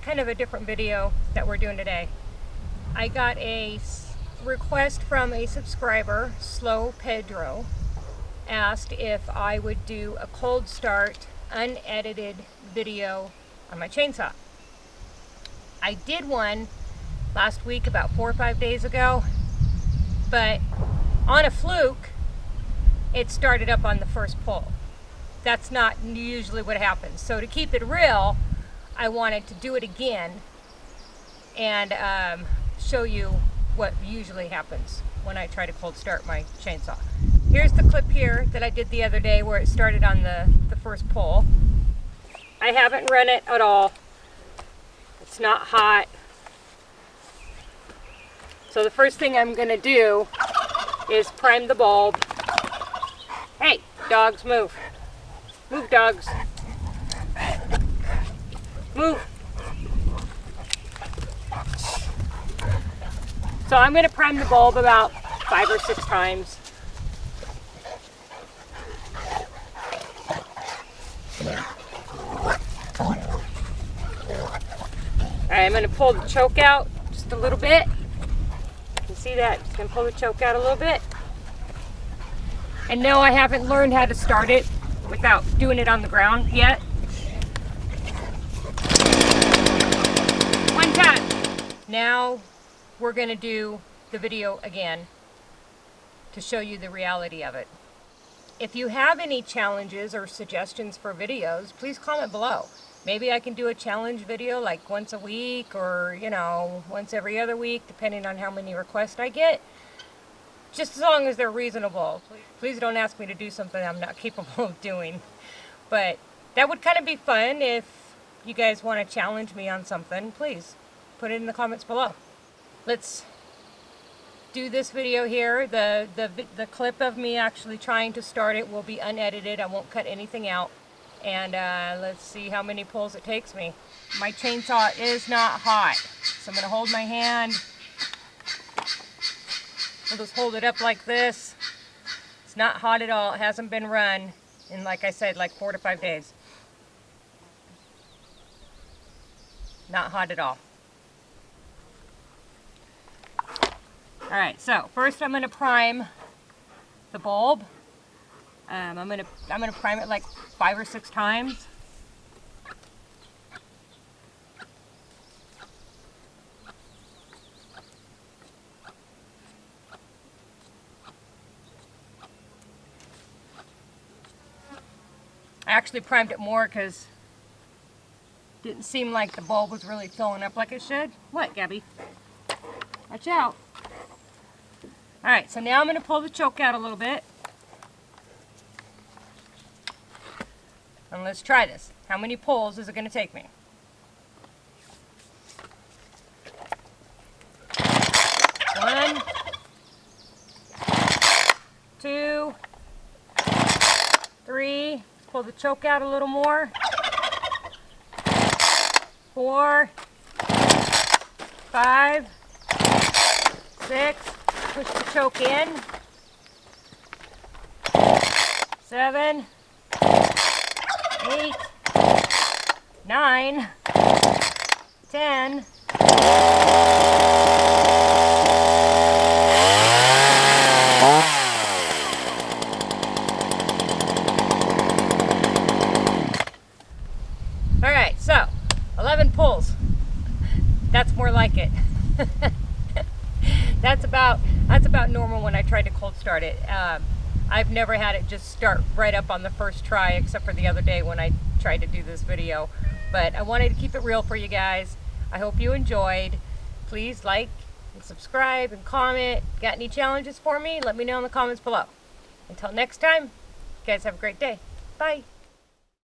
kind of a different video that we're doing today. I got a request from a subscriber, Slow Pedro, asked if I would do a cold start, unedited video on my chainsaw. I did one last week, about 4 or 5 days ago, but on a fluke, it started up on the first pull. That's not usually what happens. So to keep it real, I wanted to do it again and show you what usually happens when I try to cold start my chainsaw. Here's the clip here that I did the other day where it started on the first pull. I haven't run it at all. It's not hot. So the first thing I'm going to do is prime the bulb. Hey, dogs, move. Move, dogs. Move. So I'm going to prime the bulb about 5 or 6 times. Alright, I'm going to pull the choke out just a little bit. You can see that. Just going to pull the choke out a little bit. And no, I haven't learned how to start it without doing it on the ground yet. One time. Now we're going to do the video again to show you the reality of it. If you have any challenges or suggestions for videos, please comment below. Maybe I can do a challenge video like once a week or, you know, once every other week, depending on how many requests I get. Just as long as they're reasonable. Please don't ask me to do something I'm not capable of doing. But that would kind of be fun. If you guys want to challenge me on something, please put it in the comments below. Let's do this video here. The clip of me actually trying to start it will be unedited. I won't cut anything out. And let's see how many pulls it takes me. My chainsaw is not hot, so I'm going to hold my hand. I'll just hold it up like this. It's not hot at all. It hasn't been run in, like I said, like 4 to 5 days. Not hot at all. Alright, so first I'm going to prime the bulb. I'm gonna prime it like 5 or 6 times. I actually primed it more because it didn't seem like the bulb was really filling up like it should. What, Gabby? Watch out. Alright, so now I'm going to pull the choke out a little bit. And let's try this. How many pulls is it going to take me? 1, 2, 3. Pull the choke out a little more. 4, 5, 6. Push the choke in. 7, 8, 9, 10. Alright, so 11 pulls. That's more like it. That's about normal when I tried to cold start it. I've never had it just start right up on the first try, except for the other day when I tried to do this video. But I wanted to keep it real for you guys. I hope you enjoyed. Please like and subscribe and comment. Got any challenges for me? Let me know in the comments below. Until next time, you guys have a great day. Bye.